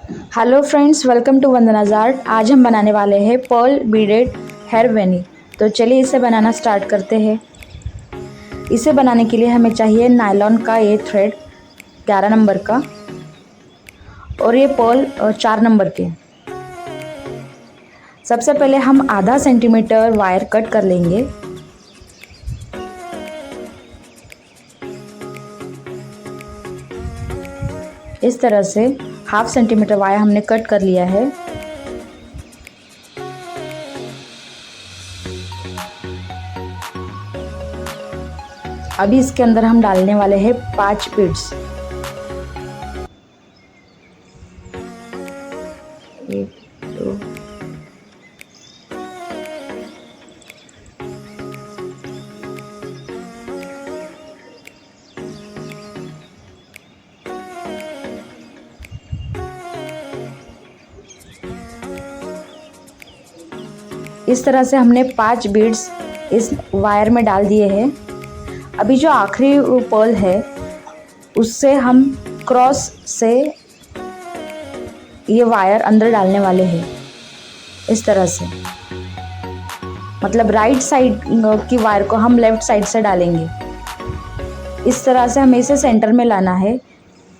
Hello friends, welcome to Vandana's art. आज हम बनाने वाले हैं पर्ल बीडेड हेयर वेनी। तो चलिए इसे बनाना स्टार्ट करते हैं। इसे बनाने के लिए हमें चाहिए नायलॉन का ये थ्रेड 11 नंबर का और ये पर्ल 4 नंबर के। सबसे पहले हम आधा सेंटीमीटर वायर कट कर लेंगे। इस तरह से हाफ सेंटीमीटर वायर हमने कट कर लिया है। अभी इसके अंदर हम डालने वाले हैं 5 बीड्स। 1 2 इस तरह से हमने 5 बीड्स इस वायर में डाल दिए हैं। अभी जो आखिरी पर्ल है उससे हम क्रॉस से ये वायर अंदर डालने वाले हैं। इस तरह से मतलब राइट साइड की वायर को हम लेफ्ट साइड से डालेंगे। इस तरह से हमें इसे सेंटर में लाना है।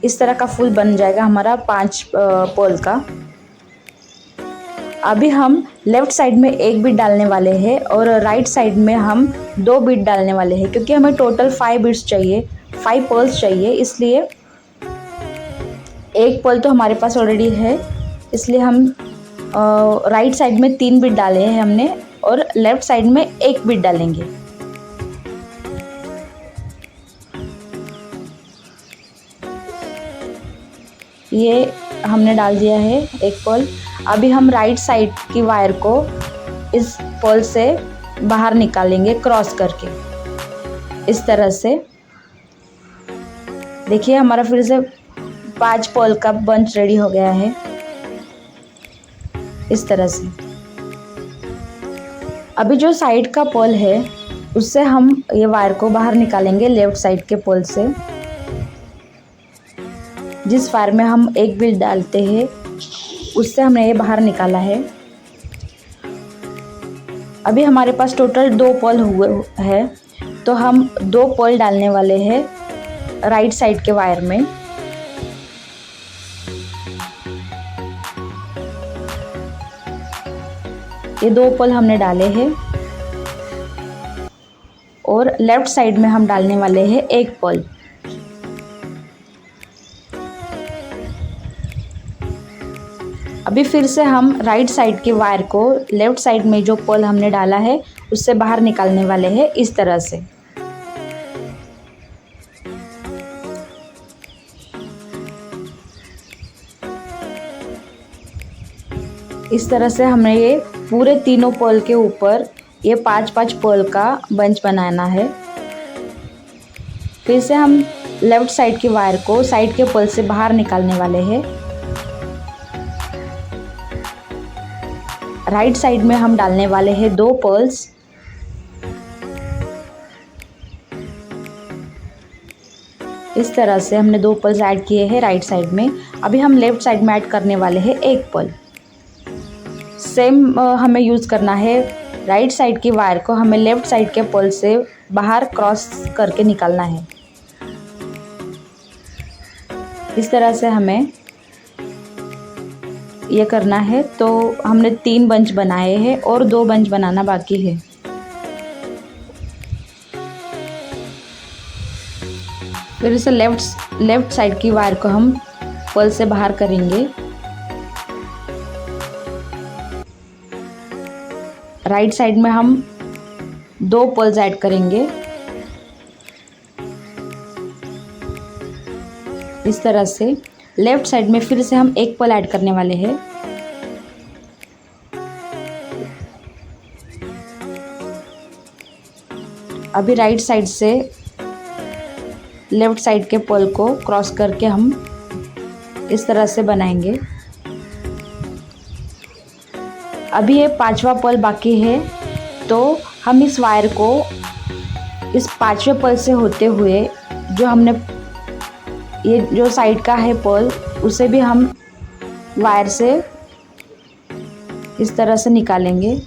इस तरह का फूल बन जाएगा हमारा 5 पर्ल का। अभी हम लेफ़्ट साइड में 1 बीड डालने वाले हैं और राइट साइड में हम 2 बीड डालने वाले हैं, क्योंकि हमें टोटल 5 बीड्स चाहिए, 5 पर्ल्स चाहिए। इसलिए एक पर्ल तो हमारे पास ऑलरेडी है, इसलिए हम राइट साइड में 3 बीड डाले हैं हमने और लेफ़्ट साइड में 1 बीड डालेंगे। ये हमने डाल दिया है एक पर्ल। अभी हम राइट साइड की वायर को इस पर्ल से बाहर निकालेंगे क्रॉस करके। इस तरह से देखिए हमारा फिर से 5 पर्ल का बंच रेडी हो गया है। इस तरह से अभी जो साइड का पर्ल है उससे हम ये वायर को बाहर निकालेंगे लेफ्ट साइड के पर्ल से। जिस वायर में हम 1 बीड डालते हैं उससे हमने ये बाहर निकाला है। अभी हमारे पास टोटल 2 पर्ल हुए हैं, तो हम 2 पर्ल डालने वाले हैं राइट साइड के वायर में। ये 2 पर्ल हमने डाले हैं और लेफ्ट साइड में हम डालने वाले हैं 1 पर्ल। अभी फिर से हम राइट साइड के वायर को लेफ़्ट साइड में जो पर्ल हमने डाला है उससे बाहर निकालने वाले हैं। इस तरह से हमें ये पूरे तीनों पर्ल के ऊपर ये 5-5 पर्ल का बंच बनाना है। फिर से हम लेफ़्ट साइड के वायर को साइड के पर्ल से बाहर निकालने वाले हैं। राइट साइड में हम डालने वाले हैं 2 पर्ल्स। इस तरह से हमने 2 पर्ल्स ऐड किए हैं राइट साइड में। अभी हम लेफ़्ट साइड में ऐड करने वाले हैं 1 पर्ल। सेम हमें यूज़ करना है। राइट साइड की वायर को हमें लेफ़्ट साइड के पर्ल से बाहर क्रॉस करके निकालना है। इस तरह से हमें ये करना है। तो हमने 3 बंच बनाए हैं और 2 बंच बनाना बाकी है। फिर इसे लेफ्ट साइड की वायर को हम पर्ल से बाहर करेंगे। राइट साइड में हम 2 पर्ल्स ऐड करेंगे। इस तरह से लेफ्ट साइड में फिर से हम 1 पर्ल ऐड करने वाले हैं। अभी राइट साइड से लेफ्ट साइड के पर्ल को क्रॉस करके हम इस तरह से बनाएंगे। अभी ये 5वां पर्ल बाकी है, तो हम इस वायर को इस 5वें पर्ल से होते हुए जो हमने ये जो साइड का है पर्ल उसे भी हम वायर से इस तरह से निकालेंगे।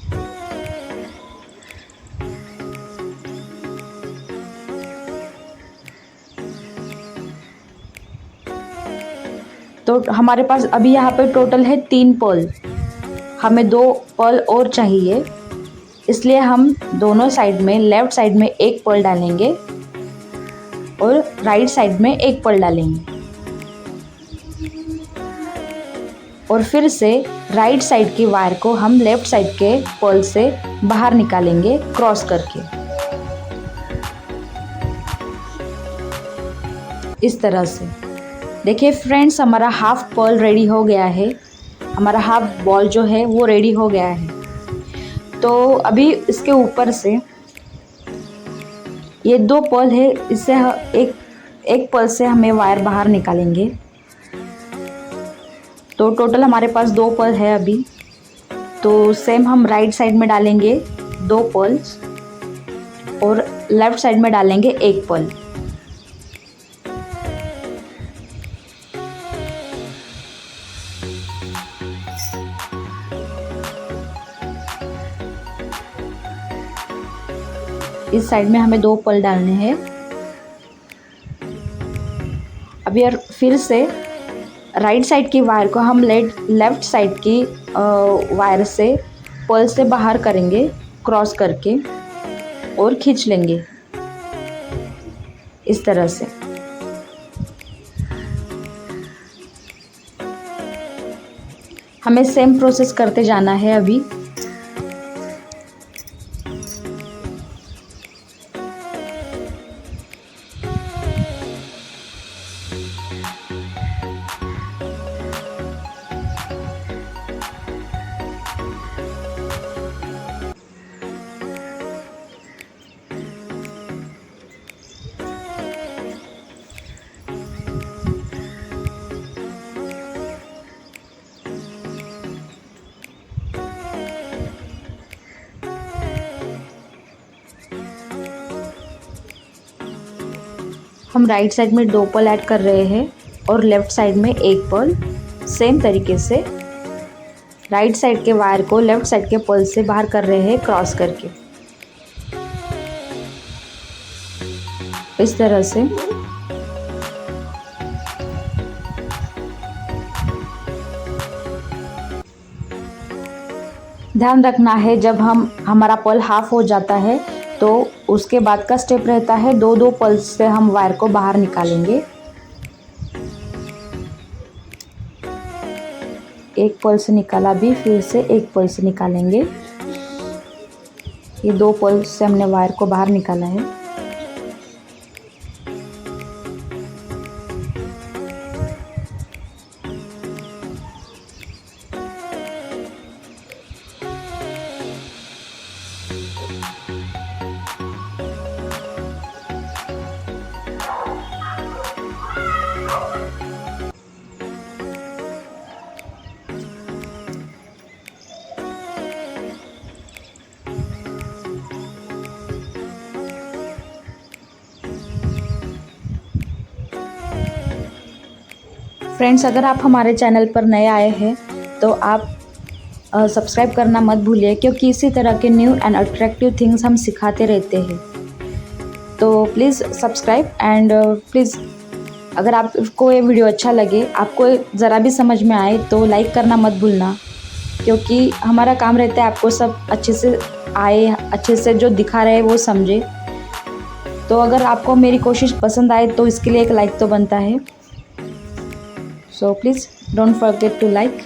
तो हमारे पास अभी यहाँ पे टोटल है 3 पर्ल, हमें 2 पर्ल और चाहिए, इसलिए हम दोनों साइड में, लेफ़्ट साइड में एक पर्ल डालेंगे और राइट साइड में एक पर्ल डालेंगे और फिर से राइट साइड की वायर को हम लेफ़्ट साइड के पर्ल से बाहर निकालेंगे क्रॉस करके, इस तरह से। देखिए फ्रेंड्स, हमारा हाफ पर्ल रेडी हो गया है, हमारा हाफ बॉल जो है वो रेडी हो गया है। तो अभी इसके ऊपर से ये 2 पर्ल है, इससे एक पर्ल से हमें वायर बाहर निकालेंगे। तो टोटल हमारे पास 2 पर्ल है अभी। तो सेम हम राइट साइड में डालेंगे 2 पर्ल्स और लेफ़्ट साइड में डालेंगे 1 पर्ल। इस साइड में हमें 2 पर्ल डालने हैं। अभी और फिर से राइट साइड की वायर को हम लेफ़्ट साइड की वायर से पर्ल से बाहर करेंगे क्रॉस करके और खींच लेंगे इस तरह से। हमें सेम प्रोसेस करते जाना है अभी। हम राइट साइड में 2 पर्ल ऐड कर रहे हैं और लेफ़्ट साइड में 1 पर्ल। सेम तरीके से राइट साइड के वायर को लेफ़्ट साइड के पर्ल से बाहर कर रहे हैं क्रॉस करके, इस तरह से। ध्यान रखना है, जब हमारा पर्ल हाफ हो जाता है तो उसके बाद का स्टेप रहता है 2-2 पर्ल्स से हम वायर को बाहर निकालेंगे। 1 पर्ल से निकाला, भी फिर से 1 पर्ल से निकालेंगे। ये 2 पर्ल से हमने वायर को बाहर निकाला है। फ्रेंड्स, अगर आप हमारे चैनल पर नए आए हैं तो आप सब्सक्राइब करना मत भूलिए, क्योंकि इसी तरह के न्यू एंड अट्रैक्टिव थिंग्स हम सिखाते रहते हैं। तो प्लीज़ सब्सक्राइब एंड प्लीज़, अगर आपको ये वीडियो अच्छा लगे, आपको ज़रा भी समझ में आए तो लाइक करना मत भूलना, क्योंकि हमारा काम रहता है आपको सब अच्छे से आए, अच्छे से जो दिखा रहे हैं वो समझे। तो अगर आपको मेरी कोशिश पसंद आए तो इसके लिए एक लाइक तो बनता है। So please don't forget to like.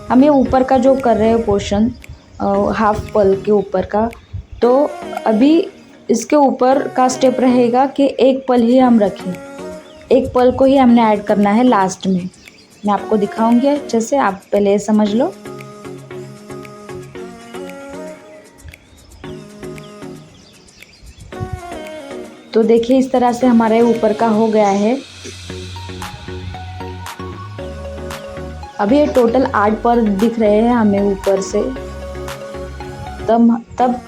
हम ये ऊपर का जो कर रहे हैं पोर्शन, हाफ पर्ल के ऊपर का, तो अभी इसके ऊपर का स्टेप रहेगा कि 1 पर्ल ही हम रखें, 1 पर्ल को ही हमने ऐड करना है लास्ट में। मैं आपको दिखाऊंगी अच्छे से, आप पहले समझ लो। तो देखिए इस तरह से हमारे ऊपर का हो गया है। अभी ये टोटल 8 पर्ल दिख रहे हैं हमें ऊपर से। तब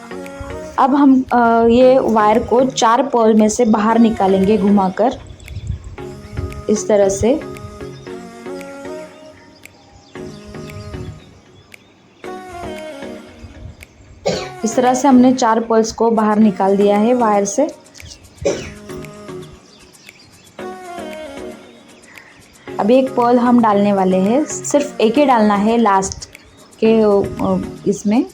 अब हम ये वायर को 4 पर्ल में से बाहर निकालेंगे घुमाकर, इस तरह से। इस तरह से हमने 4 पर्ल्स को बाहर निकाल दिया है वायर से। अभी एक पर्ल हम डालने वाले हैं, सिर्फ एक ही डालना है लास्ट के इसमें।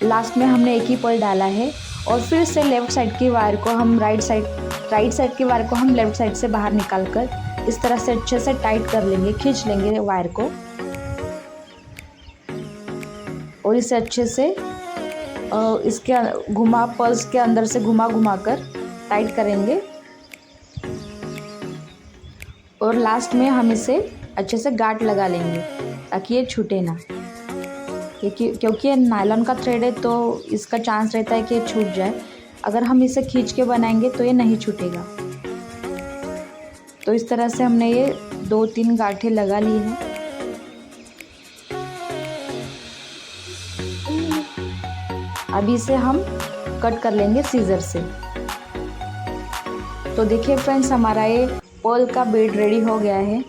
लास्ट में हमने एक ही पर्ल डाला है और फिर से लेफ़्ट साइड की वायर को हम राइट साइड की वायर को हम लेफ़्ट साइड से बाहर निकाल कर इस तरह से अच्छे से टाइट कर लेंगे, खींच लेंगे वायर को और इसे अच्छे से इसके पर्ल्स के अंदर से घुमा कर टाइट करेंगे और लास्ट में हम इसे अच्छे से गांठ लगा लेंगे ताकि ये छूटे ना, क्योंकि ये नायलॉन का थ्रेड है तो इसका चांस रहता है कि ये छूट जाए। अगर हम इसे खींच के बनाएंगे तो ये नहीं छूटेगा। तो इस तरह से हमने ये 2-3 गांठें लगा ली हैं। अभी इसे हम कट कर लेंगे सीजर से। तो देखिए फ्रेंड्स, हमारा ये पर्ल का बीड रेडी हो गया है।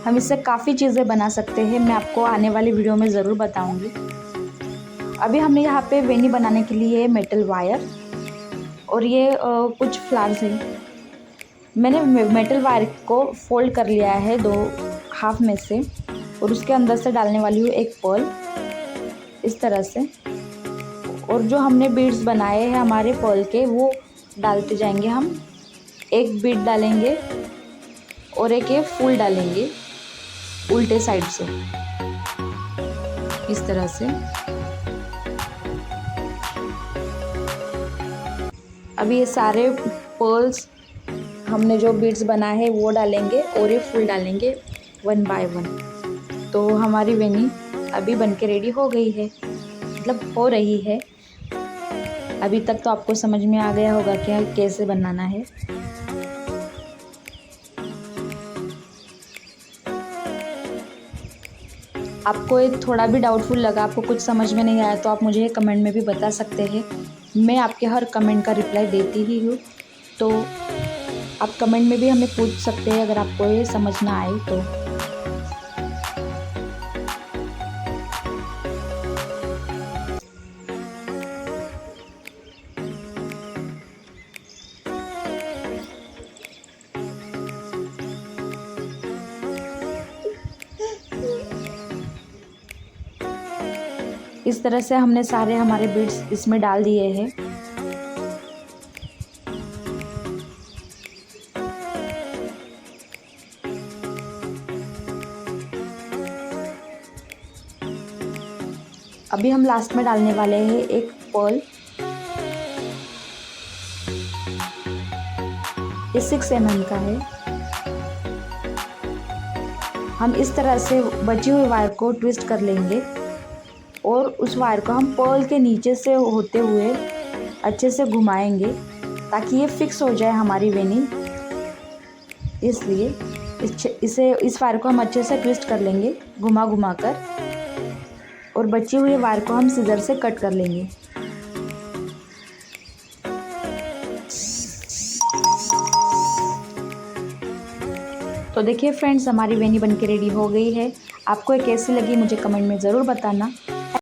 हम इससे काफ़ी चीज़ें बना सकते हैं, मैं आपको आने वाली वीडियो में ज़रूर बताऊंगी। अभी हमने यहाँ पे वेनी बनाने के लिए मेटल वायर और ये कुछ फ्लावर्स हैं। मैंने मेटल वायर को फोल्ड कर लिया है 2 हाफ में से और उसके अंदर से डालने वाली हूँ एक पर्ल इस तरह से। और जो हमने बीड्स बनाए हैं हमारे पर्ल के वो डालते जाएंगे हम। एक बीड डालेंगे और एक ये फूल डालेंगे उल्टे साइड से इस तरह से। अभी ये सारे पर्ल्स हमने जो बीड्स बनाए हैं वो डालेंगे और ये फूल डालेंगे 1 बाय 1। तो हमारी वेनी अभी बनके रेडी हो गई है, मतलब हो रही है। अभी तक तो आपको समझ में आ गया होगा कि कैसे बनाना है। आपको ये थोड़ा भी डाउटफुल लगा, आपको कुछ समझ में नहीं आया तो आप मुझे कमेंट में भी बता सकते हैं। मैं आपके हर कमेंट का रिप्लाई देती ही हूँ, तो आप कमेंट में भी हमें पूछ सकते हैं अगर आपको ये समझ ना आए तो। इस तरह से हमने सारे हमारे बीड्स इसमें डाल दिए हैं। अभी हम लास्ट में डालने वाले हैं एक पर्ल। ये 6 mm का है। हम इस तरह से बची हुई वायर को ट्विस्ट कर लेंगे और उस वायर को हम पर्ल के नीचे से होते हुए अच्छे से घुमाएंगे ताकि ये फिक्स हो जाए हमारी वेनी। इसलिए इस वायर को हम अच्छे से ट्विस्ट कर लेंगे घुमा कर और बची हुई वायर को हम सीजर से कट कर लेंगे। तो देखिए फ्रेंड्स, हमारी वेनी बनके रेडी हो गई है। आपको ये कैसी लगी मुझे कमेंट में ज़रूर बताना।